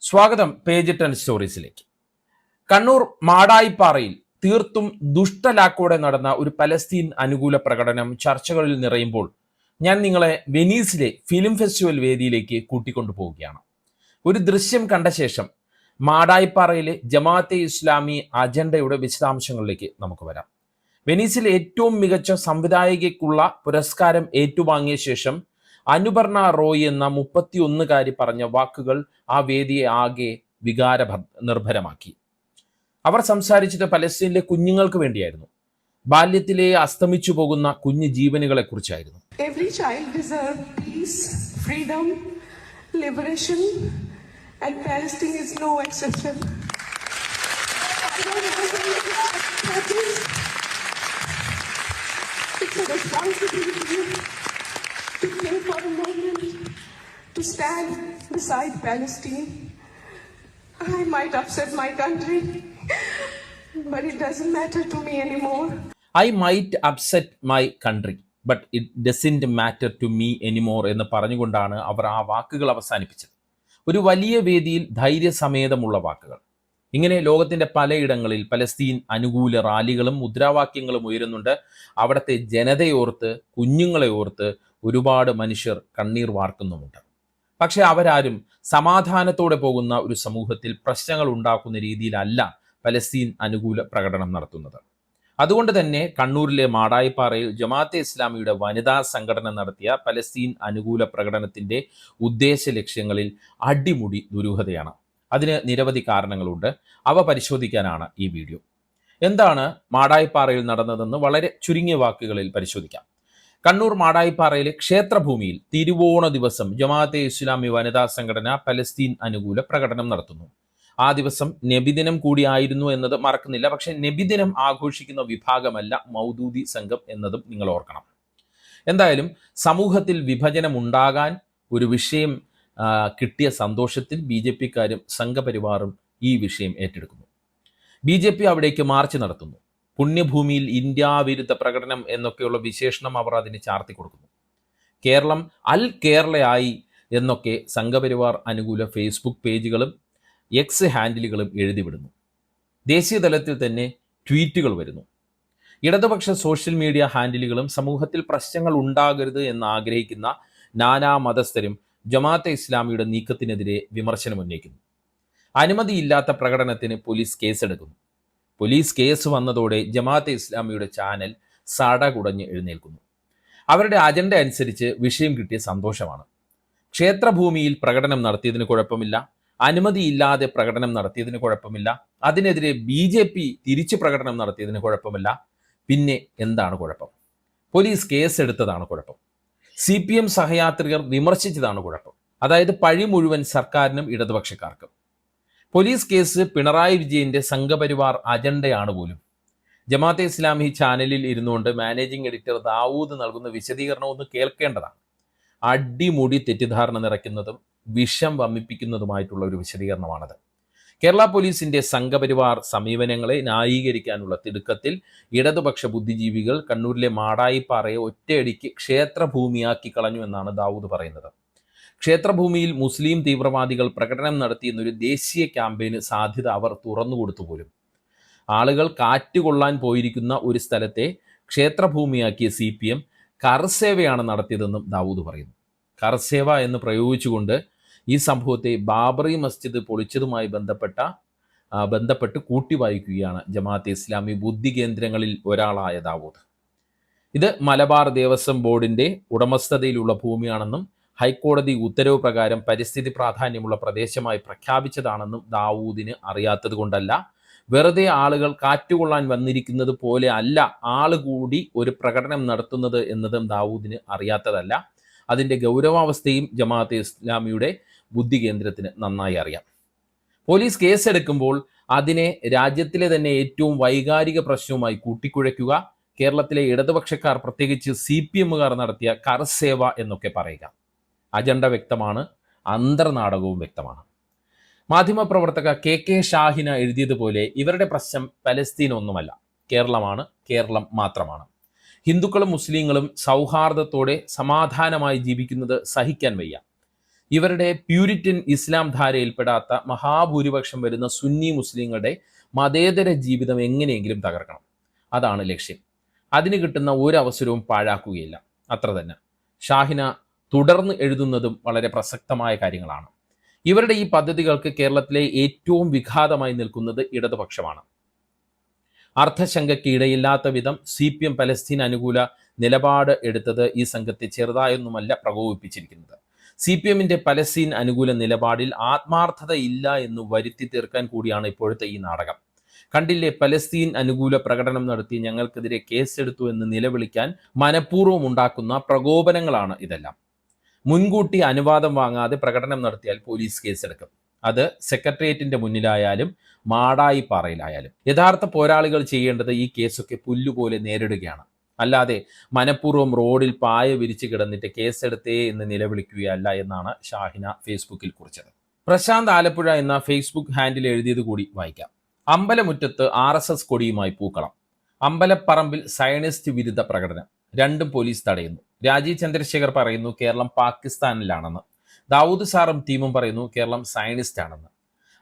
സ്വാഗതം പേജ് 10 സ്റ്റോറീസിലേക്ക്. കണ്ണൂർ മാടായിപ്പാറയിൽ തീർത്തും ദുഷ്ടലാക്കോടെ നടന്ന ഒരു പലസ്തീൻ അനുകൂല പ്രകടനം ചർച്ചകളിൽ നിറയുമ്പോൾ ഞാൻ നിങ്ങളെ വെനീസിലെ ഫിലിം ഫെസ്റ്റിവൽ വേദിയിലേക്ക് കൂട്ടിക്കൊണ്ടുപോവുകയാണ്. ഒരു ദൃശ്യം കണ്ട ശേഷം മാടായിപ്പാറയിലെ ജമാഅത്തെ ഇസ്ലാമി അജണ്ടയുടെ വിശദാംശങ്ങളിലേക്ക് നമുക്ക് വരാം. വെനീസിലെ ഏറ്റവും മികച്ച സംവിധായകയ്ക്കുള്ള പുരസ്കാരം ഏറ്റുവാങ്ങിയ ശേഷം അനുപർണ റോയ് എന്ന 31കാരി പറഞ്ഞ വാക്കുകൾ ആ വേദിയെ ആകെ വികാര നിർഭരമാക്കി. അവർ സംസാരിച്ചത് പലസ്തീനിലെ കുഞ്ഞുങ്ങൾക്ക് വേണ്ടിയായിരുന്നു. ബാല്യത്തിലെ അസ്തമിച്ചു പോകുന്ന കുഞ്ഞു ജീവനുകളെ കുറിച്ചായിരുന്നു. Every child deserves peace, freedom, liberation, and Palestine is no exception. It's a responsibility to think for a moment, to stand beside Palestine. I might upset my country, but it doesn't matter to me anymore. I might upset my country, but it doesn't matter to me anymore എന്ന് പറഞ്ഞുകൊണ്ടാണ് അവർ ആ വാക്കുകൾ അവസാനിപ്പിച്ചത്. ഒരു വലിയ വേദിയിൽ ധൈര്യസമേതമുള്ള വാക്കുകൾ. ഇങ്ങനെ ലോകത്തിന്റെ പലയിടങ്ങളിൽ പലസ്തീൻ അനുകൂല റാലികളും മുദ്രാവാക്യങ്ങളും ഉയരുന്നുണ്ട്. അവിടുത്തെ ജനതയോർത്ത്, കുഞ്ഞുങ്ങളെ ഓർത്ത് ഒരുപാട് മനുഷ്യർ കണ്ണീർ വാർക്കുന്നുമുണ്ട്. പക്ഷെ അവരാരും സമാധാനത്തോടെ പോകുന്ന ഒരു സമൂഹത്തിൽ പ്രശ്നങ്ങൾ ഉണ്ടാക്കുന്ന രീതിയിലല്ല പലസ്തീൻ അനുകൂല പ്രകടനം നടത്തുന്നത്. അതുകൊണ്ട് തന്നെ കണ്ണൂരിലെ മാടായിപ്പാറയിൽ ജമാഅത്തെ ഇസ്ലാമിയുടെ വനിതാ സംഘടന നടത്തിയ പലസ്തീൻ അനുകൂല പ്രകടനത്തിന്റെ ഉദ്ദേശ ലക്ഷ്യങ്ങളിൽ അടിമുടി ദുരൂഹതയാണ്. അതിന് നിരവധി കാരണങ്ങളുണ്ട്. അവ പരിശോധിക്കാനാണ് ഈ വീഡിയോ. എന്താണ് മാടായിപ്പാറയിൽ നടന്നതെന്ന് വളരെ ചുരുങ്ങിയ വാക്കുകളിൽ പരിശോധിക്കാം. കണ്ണൂർ മാടായിപ്പാറയിലെ ക്ഷേത്രഭൂമിയിൽ തിരുവോണ ദിവസം ജമാഅത്തെ ഇസ്ലാമി വനിതാ സംഘടന പലസ്തീൻ അനുകൂല പ്രകടനം നടത്തുന്നു. ആ ദിവസം നബിദിനം കൂടിയായിരുന്നു എന്നത് മറക്കുന്നില്ല. പക്ഷെ നബിദിനം ആഘോഷിക്കുന്ന വിഭാഗമല്ല മൗദൂദി സംഘം എന്നതും നിങ്ങൾ ഓർക്കണം. എന്തായാലും സമൂഹത്തിൽ വിഭജനം ഉണ്ടാകാൻ ഒരു വിഷയം കിട്ടിയ സന്തോഷത്തിൽ BJP-ക്കാരും സംഘപരിവാറും ഈ വിഷയം ഏറ്റെടുക്കുന്നു. BJP അവിടേക്ക് മാർച്ച് നടത്തുന്നു. പുണ്യഭൂമിയിൽ ഇന്ത്യ വിരുദ്ധ പ്രകടനം എന്നൊക്കെയുള്ള വിശേഷണം അവർ അതിന് ചാർത്തി കൊടുക്കുന്നു. കേരളം അൽ കേരളയായി എന്നൊക്കെ സംഘപരിവാർ അനുകൂല ഫേസ്ബുക്ക് പേജുകളും എക്സ് ഹാൻഡിലുകളും എഴുതിവിടുന്നു. ദേശീയ തലത്തിൽ തന്നെ ട്വീറ്റുകൾ വരുന്നു. ഇടതുപക്ഷ സോഷ്യൽ മീഡിയ ഹാൻഡിലുകളും സമൂഹത്തിൽ പ്രശ്നങ്ങൾ ഉണ്ടാകരുത് എന്ന് ആഗ്രഹിക്കുന്ന നാനാ മതസ്ഥരും ജമാഅത്തെ ഇസ്ലാമിയുടെ നീക്കത്തിനെതിരെ വിമർശനം ഉന്നയിക്കുന്നു. അനുമതിയില്ലാത്ത പ്രകടനത്തിന് പോലീസ് കേസെടുക്കുന്നു. പോലീസ് കേസ് വന്നതോടെ ജമാഅത്തെ ഇസ്ലാമിയുടെ ചാനൽ സടകുടഞ്ഞ് എഴുന്നേൽക്കുന്നു. അവരുടെ അജണ്ട അനുസരിച്ച് വിഷയം കിട്ടിയ സന്തോഷമാണ്. ക്ഷേത്രഭൂമിയിൽ പ്രകടനം നടത്തിയതിന് കുഴപ്പമില്ല, അനുമതിയില്ലാതെ പ്രകടനം നടത്തിയതിന് കുഴപ്പമില്ല, അതിനെതിരെ BJP തിരിച്ചു പ്രകടനം നടത്തിയതിന് കുഴപ്പമില്ല. പിന്നെ എന്താണ് കുഴപ്പം? പോലീസ് കേസെടുത്തതാണ് കുഴപ്പം. CPM സഹയാത്രികർ വിമർശിച്ചതാണ് കുഴപ്പം. അതായത് പഴി മുഴുവൻ സർക്കാരിനും ഇടതുപക്ഷക്കാർക്കും. പോലീസ് കേസ് പിണറായി വിജയന്റെ സംഘപരിവാർ അജണ്ടയാണ് പോലും. ജമാഅത്തെ ഇസ്ലാമി ചാനലിൽ ഇരുന്നുകൊണ്ട് മാനേജിംഗ് എഡിറ്റർ ദാവൂദ് നൽകുന്ന വിശദീകരണം ഒന്ന് കേൾക്കേണ്ടതാണ്. അടിമുടി തെറ്റിദ്ധാരണ നിറയ്ക്കുന്നതും വിഷം വമ്മിപ്പിക്കുന്നതുമായിട്ടുള്ള ഒരു വിശദീകരണമാണത്. കേരള പോലീസിന്റെ സംഘപരിവാർ സമീപനങ്ങളെ ന്യായീകരിക്കാനുള്ള തിടുക്കത്തിൽ ഇടതുപക്ഷ ബുദ്ധിജീവികൾ കണ്ണൂരിലെ മാടായിപ്പാറയെ ഒറ്റയടിക്ക് ക്ഷേത്രഭൂമിയാക്കി കളഞ്ഞു എന്നാണ് ദാവൂദ് പറയുന്നത്. ക്ഷേത്രഭൂമിയിൽ മുസ്ലിം തീവ്രവാദികൾ പ്രകടനം നടത്തിയെന്നൊരു ദേശീയ ക്യാമ്പയിന് സാധ്യത അവർ തുറന്നുകൊടുത്തു പോലും. ആളുകൾ കാറ്റുകൊള്ളാൻ പോയിരിക്കുന്ന ഒരു സ്ഥലത്തെ ക്ഷേത്രഭൂമിയാക്കിയ CPM കർസേവയാണ് നടത്തിയതെന്നും ദാവൂദ് പറയുന്നു. കർസേവ എന്ന് പ്രയോഗിച്ചുകൊണ്ട് ഈ സംഭവത്തെ ബാബറി മസ്ജിദ് പൊളിച്ചതുമായി ബന്ധപ്പെട്ട് കൂട്ടിവായിക്കുകയാണ് ജമാഅത്തെ ഇസ്ലാമി ബുദ്ധി കേന്ദ്രങ്ങളിൽ ഒരാളായ ദാവൂദ്. ഇത് മലബാർ ദേവസ്വം ബോർഡിന്റെ ഉടമസ്ഥതയിലുള്ള ഭൂമിയാണെന്നും ഹൈക്കോടതി ഉത്തരവ് പ്രകാരം പരിസ്ഥിതി പ്രാധാന്യമുള്ള പ്രദേശമായി പ്രഖ്യാപിച്ചതാണെന്നും ദാവൂദിന് അറിയാത്തത് കൊണ്ടല്ല, വെറുതെ ആളുകൾ കാറ്റുകൊള്ളാൻ വന്നിരിക്കുന്നത് പോലെ അല്ല ആളുകൂടി ഒരു പ്രകടനം നടത്തുന്നത് എന്നതും ദാവൂദിന് അറിയാത്തതല്ല. അതിൻ്റെ ഗൗരവാവസ്ഥയും ജമാഅത്തെ ഇസ്ലാമിയുടെ ബുദ്ധി കേന്ദ്രത്തിന് നന്നായി അറിയാം. പോലീസ് കേസെടുക്കുമ്പോൾ അതിനെ രാജ്യത്തിലെ തന്നെ ഏറ്റവും വൈകാരിക പ്രശ്നവുമായി കൂട്ടിക്കുഴയ്ക്കുക, കേരളത്തിലെ ഇടതുപക്ഷക്കാർ പ്രത്യേകിച്ച് CPMകാർ നടത്തിയ കർസേവ എന്നൊക്കെ പറയുക. അജണ്ട വ്യക്തമാണ്, അന്തർനാടകവും വ്യക്തമാണ്. മാധ്യമപ്രവർത്തക KK ഷാഹിന എഴുതിയതുപോലെ ഇവരുടെ പ്രശ്നം പലസ്തീൻ ഒന്നുമല്ല, കേരളമാണ്, കേരളം മാത്രമാണ്. ഹിന്ദുക്കളും മുസ്ലിങ്ങളും സൗഹാർദ്ദത്തോടെ സമാധാനമായി ജീവിക്കുന്നത് സഹിക്കാൻ വയ്യ. ഇവരുടെ പ്യൂരിറ്റൻ ഇസ്ലാം ധാരയിൽപ്പെടാത്ത മഹാഭൂരിപക്ഷം വരുന്ന സുന്നി മുസ്ലിങ്ങളുടെ മതേതര ജീവിതം എങ്ങനെയെങ്കിലും തകർക്കണം. അതാണ് ലക്ഷ്യം. അതിന് കിട്ടുന്ന ഒരു അവസരവും പാഴാക്കുകയില്ല. അത്ര തന്നെ. ഷാഹിന തുടർന്ന് എഴുതുന്നതും വളരെ പ്രസക്തമായ കാര്യങ്ങളാണ്. ഇവരുടെ ഈ പദ്ധതികൾക്ക് കേരളത്തിലെ ഏറ്റവും വിഘാതമായി നിൽക്കുന്നത് ഇടതുപക്ഷമാണ്. അർത്ഥശങ്കയ്ക്ക് ഇടയില്ലാത്ത വിധം CPM പലസ്തീൻ അനുകൂല നിലപാട് എടുത്തത് ഈ സംഘത്തെ ചെറുതായൊന്നുമല്ല പ്രകോപിപ്പിച്ചിരിക്കുന്നത്. CPMന്റെ പലസ്തീൻ അനുകൂല നിലപാടിൽ ആത്മാർത്ഥത ഇല്ല എന്ന് വരുത്തി തീർക്കാൻ കൂടിയാണ് ഇപ്പോഴത്തെ ഈ നാടകം. കണ്ടില്ലേ, പലസ്തീൻ അനുകൂല പ്രകടനം നടത്തി ഞങ്ങൾക്കെതിരെ കേസെടുത്തു എന്ന് നിലവിളിക്കാൻ മനഃപൂർവ്വം ഉണ്ടാക്കുന്ന പ്രകോപനങ്ങളാണ് ഇതെല്ലാം. മുൻകൂട്ടി അനുവാദം വാങ്ങാതെ പ്രകടനം നടത്തിയാൽ പോലീസ് കേസെടുക്കും. അത് സെക്രട്ടേറിയറ്റിന്റെ മുന്നിലായാലും മാടായിപ്പാറയിലായാലും. യഥാർത്ഥ പോരാളികൾ ചെയ്യേണ്ടത് ഈ കേസൊക്കെ പുല്ലുപോലെ നേരിടുകയാണ്. അല്ലാതെ മനഃപൂർവ്വം റോഡിൽ പായ വിരിച്ചു കിടന്നിട്ട് കേസെടുത്തേ എന്ന് നിലവിളിക്കുകയല്ല എന്നാണ് ഷാഹിന ഫേസ്ബുക്കിൽ കുറിച്ചത്. പ്രശാന്ത് ആലപ്പുഴ എന്ന ഫേസ്ബുക്ക് ഹാൻഡിൽ എഴുതിയത് കൂടി വായിക്കാം. അമ്പലമുറ്റത്ത് RSS കൊടിയുമായി പൂക്കളം. അമ്പലപ്പറമ്പിൽ സയനിസ്റ്റ് വിരുദ്ധ പ്രകടനം. രണ്ടും പോലീസ് തടയുന്നു. രാജീവ് ചന്ദ്രശേഖർ പറയുന്നു കേരളം പാകിസ്ഥാനിലാണെന്ന്. ദാവൂദ് സാറും ടീമും പറയുന്നു കേരളം സയനിസ്റ്റ് ആണെന്ന്.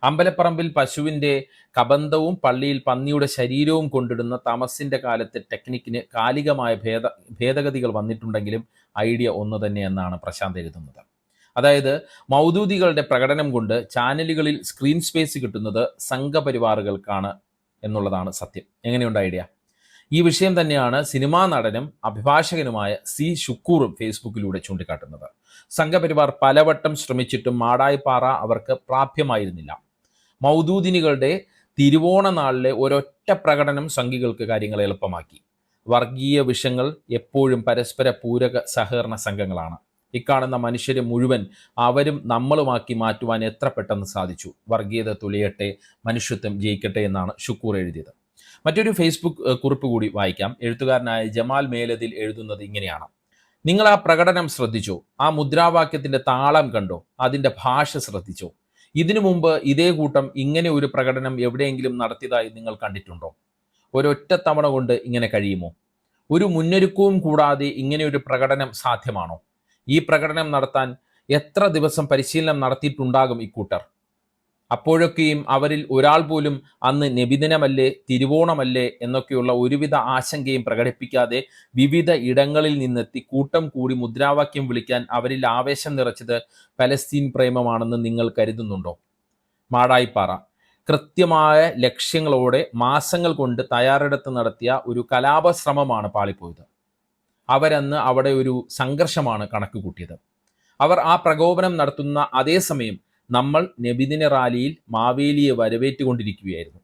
അമ്പലപ്പറമ്പിൽ പശുവിൻ്റെ കബന്ധവും പള്ളിയിൽ പന്നിയുടെ ശരീരവും കൊണ്ടിടുന്ന തമസിന്റെ കാലത്തെ ടെക്നിക്കിന് കാലികമായ ഭേദഗതികൾ വന്നിട്ടുണ്ടെങ്കിലും ഐഡിയ ഒന്ന് തന്നെയെന്നാണ് പ്രശാന്ത് എഴുതുന്നത്. അതായത് മൗദൂദികളുടെ പ്രകടനം കൊണ്ട് ചാനലുകളിൽ സ്ക്രീൻ സ്പേസ് കിട്ടുന്നത് സംഘപരിവാറുകൾക്കാണ് എന്നുള്ളതാണ് സത്യം. എങ്ങനെയുണ്ട് ഐഡിയ? ഈ വിഷയം തന്നെയാണ് സിനിമാ നടനും അഭിഭാഷകനുമായ C. ഷുക്കൂറും ഫേസ്ബുക്കിലൂടെ ചൂണ്ടിക്കാട്ടുന്നത്. സംഘപരിവാർ പലവട്ടം ശ്രമിച്ചിട്ടും മാടായിപ്പാറ അവർക്ക് പ്രാപ്യമായിരുന്നില്ല. മൗദൂദിനികളുടെ തിരുവോണ നാളിലെ ഒരൊറ്റ പ്രകടനം സംഘികൾക്ക് കാര്യങ്ങൾ എളുപ്പമാക്കി. വർഗീയ വിഷങ്ങൾ എപ്പോഴും പരസ്പര പൂരക സഹകരണ സംഘങ്ങളാണ്. ഇക്കാണുന്ന മനുഷ്യരെ മുഴുവൻ അവരും നമ്മളുമാക്കി മാറ്റുവാൻ എത്ര പെട്ടെന്ന് സാധിച്ചു. വർഗീയത തുലയട്ടെ, മനുഷ്യത്വം ജയിക്കട്ടെ എന്നാണ് ഷുക്കൂർ എഴുതിയത്. മറ്റൊരു ഫേസ്ബുക്ക് കുറിപ്പ് കൂടി വായിക്കാം. എഴുത്തുകാരനായ ജമാൽ മേലതിൽ എഴുതുന്നത് ഇങ്ങനെയാണ്: നിങ്ങൾ ആ പ്രകടനം ശ്രദ്ധിച്ചോ? ആ മുദ്രാവാക്യത്തിന്റെ താളം കണ്ടോ? അതിന്റെ ഭാഷ ശ്രദ്ധിച്ചോ? ഇതിനു മുമ്പ് ഇതേ കൂട്ടം ഇങ്ങനെ ഒരു പ്രകടനം എവിടെയെങ്കിലും നടത്തിയതായി നിങ്ങൾ കണ്ടിട്ടുണ്ടോ? ഒരൊറ്റ തവണ കൊണ്ട് ഇങ്ങനെ കഴിയുമോ? ഒരു മുന്നൊരുക്കവും കൂടാതെ ഇങ്ങനെ ഒരു പ്രകടനം സാധ്യമാണോ? ഈ പ്രകടനം നടത്താൻ എത്ര ദിവസം പരിശീലനം നടത്തിയിട്ടുണ്ടാകും ഇക്കൂട്ടർ? അപ്പോഴൊക്കെയും അവരിൽ ഒരാൾ പോലും അന്ന് നബിദിനമല്ലേ, തിരുവോണമല്ലേ എന്നൊക്കെയുള്ള ഒരുവിധ ആശങ്കയും പ്രകടിപ്പിക്കാതെ വിവിധ ഇടങ്ങളിൽ നിന്നെത്തി കൂട്ടം കൂടി മുദ്രാവാക്യം വിളിക്കാൻ അവരിൽ ആവേശം നിറച്ചത് പലസ്തീൻ പ്രേമമാണെന്ന് നിങ്ങൾ കരുതുന്നുണ്ടോ? മാടായിപ്പാറ കൃത്യമായ ലക്ഷ്യങ്ങളോടെ മാസങ്ങൾ കൊണ്ട് തയ്യാറെടുത്ത് നടത്തിയ ഒരു കലാപശ്രമമാണ് പാളിപ്പോയത്. അവരന്ന് അവിടെ ഒരു സംഘർഷമാണ് കണക്ക് കൂട്ടിയത്. അവർ ആ പ്രകോപനം നടത്തുന്ന അതേ സമയം നമ്മൾ നബിദിന റാലിയിൽ മാവേലിയെ വരവേറ്റുകൊണ്ടിരിക്കുകയായിരുന്നു.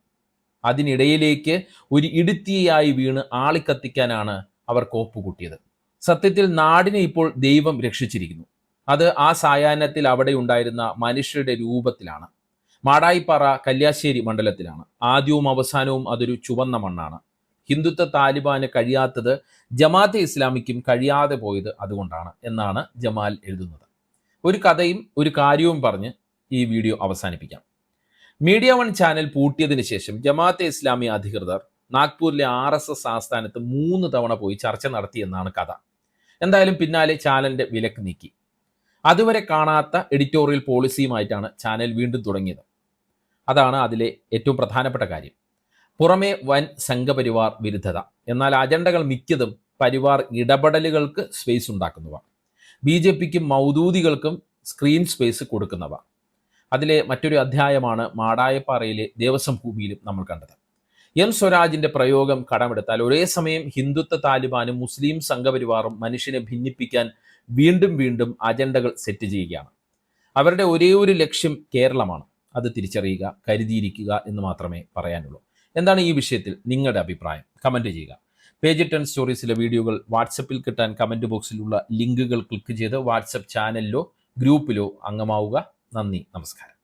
അതിനിടയിലേക്ക് ഒരു ഇടുത്തിയായി വീണ് ആളിക്കത്തിക്കാനാണ് അവർ കോപ്പുകൂട്ടിയത്. സത്യത്തിൽ നാടിനെ ഇപ്പോൾ ദൈവം രക്ഷിച്ചിരിക്കുന്നു. അത് ആ സായാഹ്നത്തിൽ അവിടെ ഉണ്ടായിരുന്ന മനുഷ്യരുടെ രൂപത്തിലാണ്. മാടായിപ്പാറ കല്യാശ്ശേരി മണ്ഡലത്തിലാണ്. ആദ്യവും അവസാനവും അതൊരു ചുവന്ന മണ്ണാണ്. ഹിന്ദുത്വ താലിബാന് കഴിയാത്തത് ജമാഅത്തെ ഇസ്ലാമിക്കും കഴിയാതെ പോയത് അതുകൊണ്ടാണ് എന്നാണ് ജമാൽ എഴുതുന്നത്. ഒരു കഥയും ഒരു കാര്യവും പറഞ്ഞ് ഈ വീഡിയോ അവസാനിപ്പിക്കാം. മീഡിയ 1 ചാനൽ പൂട്ടിയതിന് ശേഷം ജമാഅത്തെ ഇസ്ലാമി അധികൃതർ നാഗ്പൂരിലെ RSS ആസ്ഥാനത്ത് 3 തവണ പോയി ചർച്ച നടത്തിയെന്നാണ് കഥ. എന്തായാലും പിന്നാലെ ചാനലിന്റെ വിലക്ക് നീക്കി. അതുവരെ കാണാത്ത എഡിറ്റോറിയൽ പോളിസിയുമായിട്ടാണ് ചാനൽ വീണ്ടും തുടങ്ങിയത്. അതാണ് അതിലെ ഏറ്റവും പ്രധാനപ്പെട്ട കാര്യം. പുറമെ വൻ സംഘപരിവാർ വിരുദ്ധത, എന്നാൽ അജണ്ടകൾ മിക്കതും പരിവാർ ഇടപെടലുകൾക്ക് സ്പേസ് ഉണ്ടാക്കുന്നവ, BJPക്കും മൗദൂദികൾക്കും സ്ക്രീൻ സ്പേസ് കൊടുക്കുന്നവ. അതിലെ മറ്റൊരു അധ്യായമാണ് മാടായപ്പാറയിലെ ദേവസ്വം ഭൂമിയിലും നമ്മൾ കണ്ടത്. സ്വരാജിന്റെ പ്രയോഗം കടമെടുത്താൽ ഒരേ സമയം ഹിന്ദുത്വ താലിബാനും മുസ്ലിം സംഘപരിവാറും മനുഷ്യനെ ഭിന്നിപ്പിക്കാൻ വീണ്ടും വീണ്ടും അജണ്ടകൾ സെറ്റ് ചെയ്യുകയാണ്. അവരുടെ ഒരേ ഒരു ലക്ഷ്യം കേരളമാണ്. അത് തിരിച്ചറിയുക, കരുതിയിരിക്കുക എന്ന് മാത്രമേ പറയാനുള്ളൂ. എന്താണ് ഈ വിഷയത്തിൽ നിങ്ങളുടെ അഭിപ്രായം? കമൻറ്റ് ചെയ്യുക. പേജ് 10 സ്റ്റോറീസിലെ വീഡിയോകൾ വാട്സപ്പിൽ കിട്ടാൻ കമൻറ്റ് ബോക്സിലുള്ള ലിങ്കുകൾ ക്ലിക്ക് ചെയ്ത് വാട്സപ്പ് ചാനലിലോ ഗ്രൂപ്പിലോ അംഗമാവുക. നന്ദി, നമസ്കാരം.